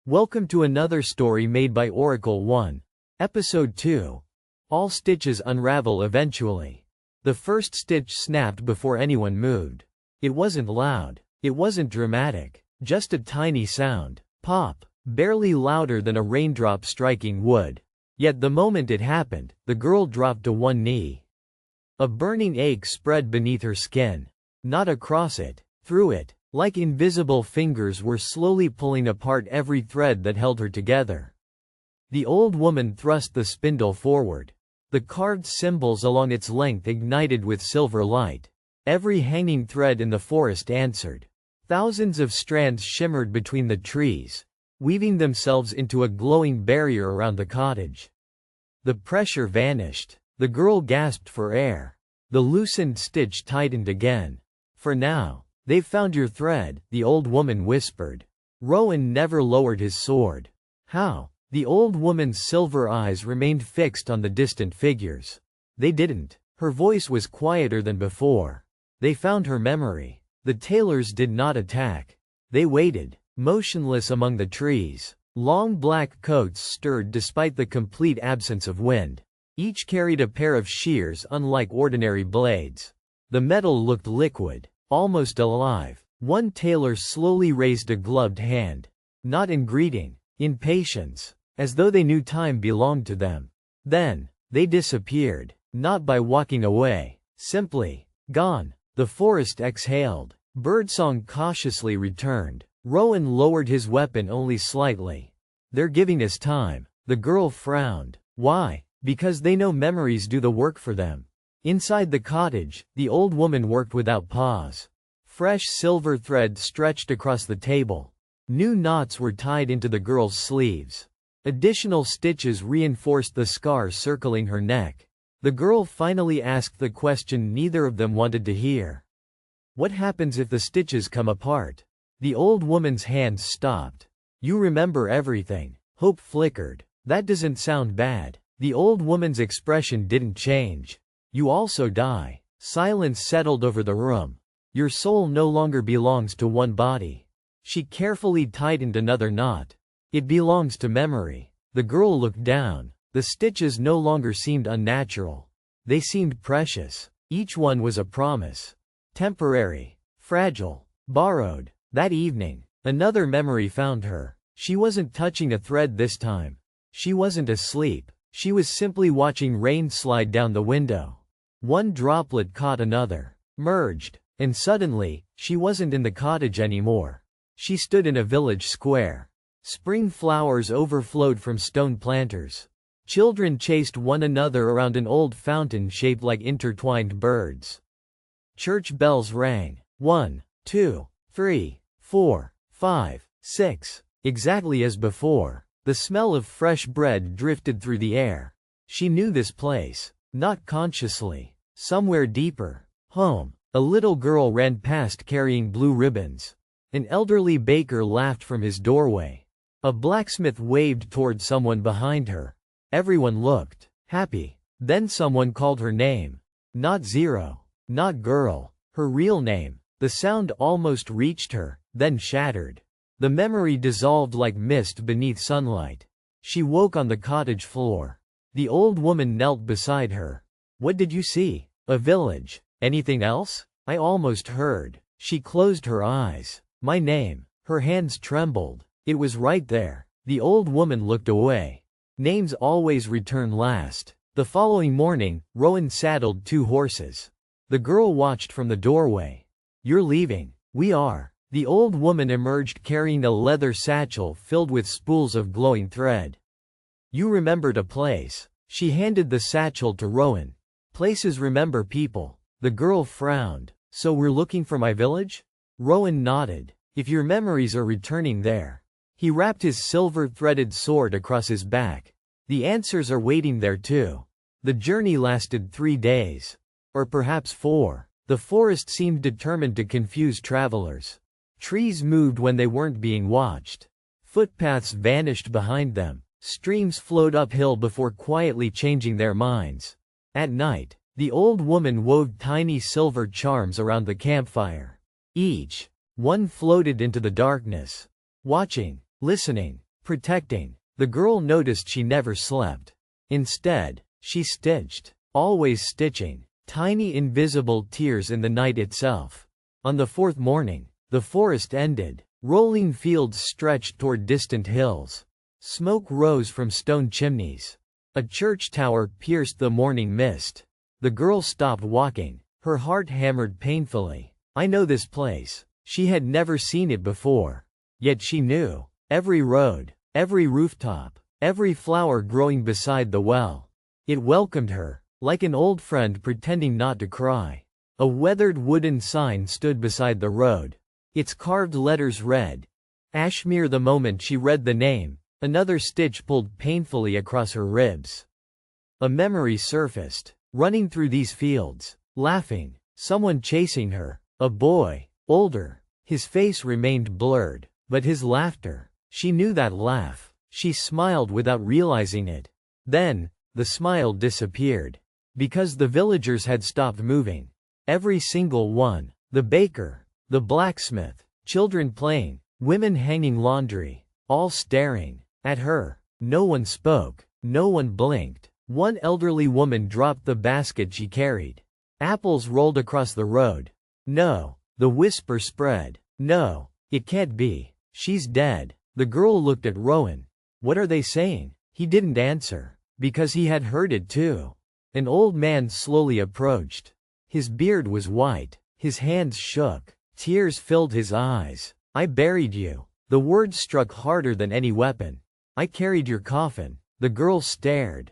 Welcome to another story made by Oracle 1. Episode 2. All stitches unravel eventually. The first stitch snapped before anyone moved. It wasn't loud. It wasn't dramatic. Just a tiny sound. Pop. Barely louder than a raindrop striking wood. Yet the moment it happened, the girl dropped to one knee. A burning ache spread beneath her skin. Not across it. Through it. Like invisible fingers were slowly pulling apart every thread that held her together. The old woman thrust the spindle forward. The carved symbols along its length ignited with silver light. Every hanging thread in the forest answered. Thousands of strands shimmered between the trees, weaving themselves into a glowing barrier around the cottage. The pressure vanished. The girl gasped for air. The loosened stitch tightened again. For now. "They've found your thread," the old woman whispered. Rowan never lowered his sword. "How?" The old woman's silver eyes remained fixed on the distant figures. "They didn't." Her voice was quieter than before. "They found her memory." The tailors did not attack. They waited, motionless among the trees. Long black coats stirred despite the complete absence of wind. Each carried a pair of shears unlike ordinary blades. The metal looked liquid. Almost alive. One tailor slowly raised a gloved hand. Not in greeting, in patience, as though they knew time belonged to them. Then, they disappeared, not by walking away, simply, gone. The forest exhaled. Birdsong cautiously returned. Rowan lowered his weapon only slightly. "They're giving us time." The girl frowned. "Why?" "Because they know memories do the work for them." Inside the cottage, the old woman worked without pause. Fresh silver thread stretched across the table. New knots were tied into the girl's sleeves. Additional stitches reinforced the scars circling her neck. The girl finally asked the question neither of them wanted to hear. "What happens if the stitches come apart?" The old woman's hands stopped. "You remember everything." Hope flickered. "That doesn't sound bad." The old woman's expression didn't change. "You also die." Silence settled over the room. "Your soul no longer belongs to one body." She carefully tightened another knot. "It belongs to memory." The girl looked down. The stitches no longer seemed unnatural. They seemed precious. Each one was a promise. Temporary. Fragile. Borrowed. That evening, another memory found her. She wasn't touching a thread this time. She wasn't asleep. She was simply watching rain slide down the window. One droplet caught another, merged, and suddenly, she wasn't in the cottage anymore. She stood in a village square. Spring flowers overflowed from stone planters. Children chased one another around an old fountain shaped like intertwined birds. Church bells rang. 1, 2, 3, 4, 5, 6. Exactly as before. The smell of fresh bread drifted through the air. She knew this place. Not consciously. Somewhere deeper. Home. A little girl ran past carrying blue ribbons. An elderly baker laughed from his doorway. A blacksmith waved toward someone behind her. Everyone looked happy. Then someone called her name. Not Zero. Not girl. Her real name. The sound almost reached her, then shattered. The memory dissolved like mist beneath sunlight. She woke on the cottage floor. The old woman knelt beside her. "What did you see?" "A village." "Anything else?" "I almost heard." She closed her eyes. "My name." Her hands trembled. It was right there. The old woman looked away. Names always return last. The following morning, Rowan saddled 2 horses. The girl watched from the doorway. "You're leaving." "We are." The old woman emerged carrying a leather satchel filled with spools of glowing thread. "You remembered a place." She handed the satchel to Rowan. "Places remember people." The girl frowned. "So we're looking for my village?" Rowan nodded. "If your memories are returning there." He wrapped his silver-threaded sword across his back. "The answers are waiting there too." The journey lasted 3 days. Or perhaps 4. The forest seemed determined to confuse travelers. Trees moved when they weren't being watched. Footpaths vanished behind them. Streams flowed uphill before quietly changing their minds. At night, the old woman wove tiny silver charms around the campfire. Each one floated into the darkness. Watching, listening, protecting. The girl noticed she never slept. Instead, she stitched, always stitching, tiny invisible tears in the night itself. On the fourth morning, the forest ended. Rolling fields stretched toward distant hills. Smoke rose from stone chimneys. A church tower pierced the morning mist. The girl stopped walking. Her heart hammered painfully. I know this place. She had never seen it before. Yet she knew. Every road, every rooftop, every flower growing beside the well. It welcomed her, like an old friend pretending not to cry. A weathered wooden sign stood beside the road. Its carved letters read, Ashmere. The moment she read the name, another stitch pulled painfully across her ribs. A memory surfaced. Running through these fields, laughing, someone chasing her, a boy, older. His face remained blurred, but his laughter, she knew that laugh. She smiled without realizing it. Then, the smile disappeared. Because the villagers had stopped moving. Every single one. The baker, the blacksmith, children playing, women hanging laundry, all staring at her. No one spoke. No one blinked. One elderly woman dropped the basket she carried. Apples rolled across the road. No. The whisper spread. No. It can't be. She's dead. The girl looked at Rowan. What are they saying? He didn't answer. Because he had heard it too. An old man slowly approached. His beard was white. His hands shook. Tears filled his eyes. I buried you. The words struck harder than any weapon. I carried your coffin. The girl stared.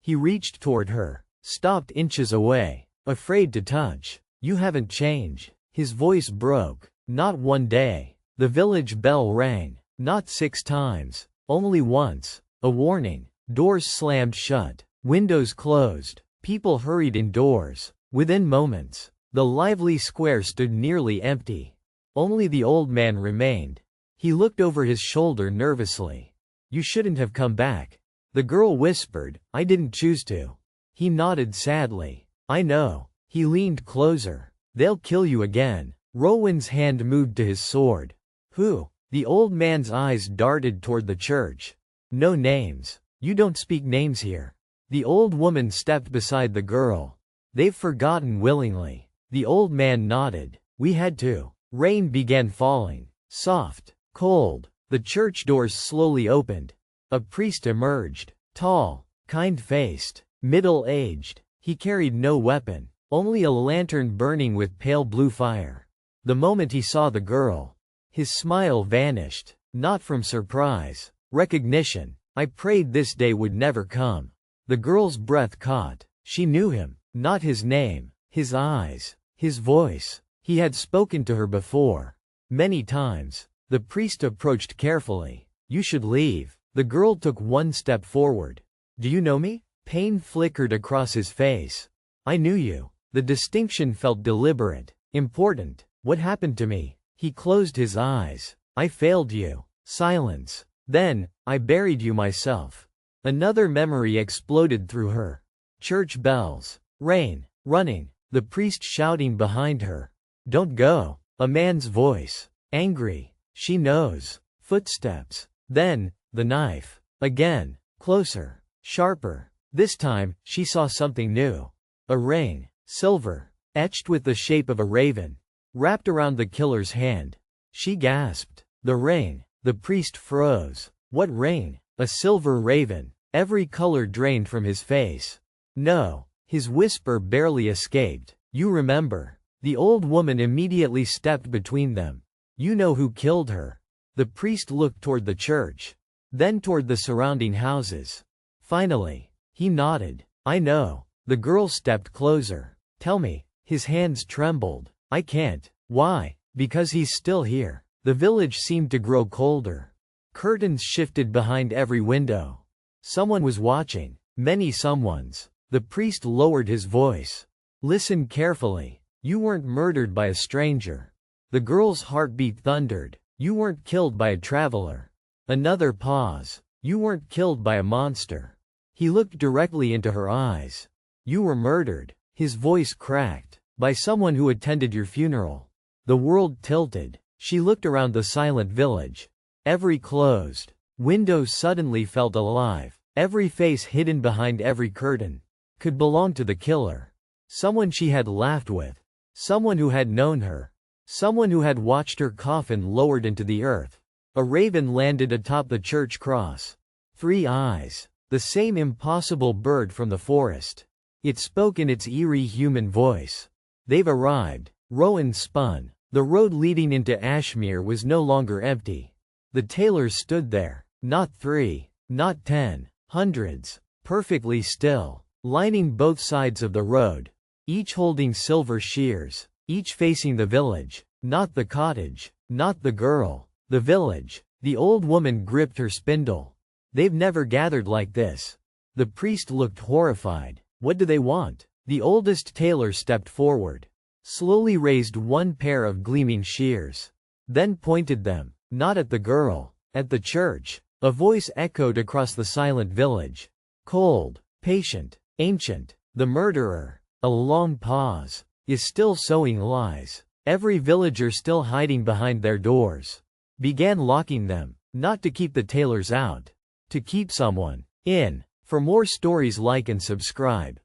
He reached toward her. Stopped inches away. Afraid to touch. You haven't changed. His voice broke. Not one day. The village bell rang. Not 6 times. Only once. A warning. Doors slammed shut. Windows closed. People hurried indoors. Within moments, the lively square stood nearly empty. Only the old man remained. He looked over his shoulder nervously. You shouldn't have come back. The girl whispered, I didn't choose to. He nodded sadly. I know. He leaned closer. They'll kill you again. Rowan's hand moved to his sword. Who? The old man's eyes darted toward the church. No names. You don't speak names here. The old woman stepped beside the girl. They've forgotten willingly. The old man nodded. We had to. Rain began falling. Soft. Cold. The church doors slowly opened. A priest emerged. Tall. Kind-faced. Middle-aged. He carried no weapon. Only a lantern burning with pale blue fire. The moment he saw the girl, his smile vanished. Not from surprise. Recognition. I prayed this day would never come. The girl's breath caught. She knew him. Not his name. His eyes. His voice. He had spoken to her before. Many times. The priest approached carefully. You should leave. The girl took one step forward. Do you know me? Pain flickered across his face. I knew you. The distinction felt deliberate. Important. What happened to me? He closed his eyes. I failed you. Silence. Then, I buried you myself. Another memory exploded through her. Church bells. Rain. Running. The priest shouting behind her. Don't go. A man's voice. Angry. She knows. Footsteps. Then, the knife. Again. Closer. Sharper. This time, she saw something new. A ring. Silver. Etched with the shape of a raven. Wrapped around the killer's hand. She gasped. The ring. The priest froze. What ring? A silver raven. Every color drained from his face. No. His whisper barely escaped. You remember. The old woman immediately stepped between them. You know who killed her. The priest looked toward the church. Then toward the surrounding houses. Finally, he nodded. I know. The girl stepped closer. Tell me. His hands trembled. I can't. Why? Because he's still here. The village seemed to grow colder. Curtains shifted behind every window. Someone was watching. Many someones. The priest lowered his voice. Listen carefully. You weren't murdered by a stranger. The girl's heartbeat thundered. You weren't killed by a traveler. Another pause. You weren't killed by a monster. He looked directly into her eyes. You were murdered. His voice cracked. By someone who attended your funeral. The world tilted. She looked around the silent village. Every closed Windows suddenly felt alive. Every face hidden behind every curtain could belong to the killer. Someone she had laughed with. Someone who had known her. Someone who had watched her coffin lowered into the earth. A raven landed atop the church cross. 3 eyes. The same impossible bird from the forest. It spoke in its eerie human voice. They've arrived. Rowan spun. The road leading into Ashmere was no longer empty. The tailors stood there. Not 3. Not 10. Hundreds. Perfectly still. Lining both sides of the road. Each holding silver shears. Each facing the village. Not the cottage. Not the girl. The village. The old woman gripped her spindle. They've never gathered like this. The priest looked horrified. What do they want? The oldest tailor stepped forward. Slowly raised one pair of gleaming shears. Then pointed them. Not at the girl. At the church. A voice echoed across the silent village. Cold. Patient. Ancient. The murderer. A long pause. Is still sowing lies. Every villager still hiding behind their doors. Began locking them. Not to keep the tailors out. To keep someone in. For more stories, like and subscribe.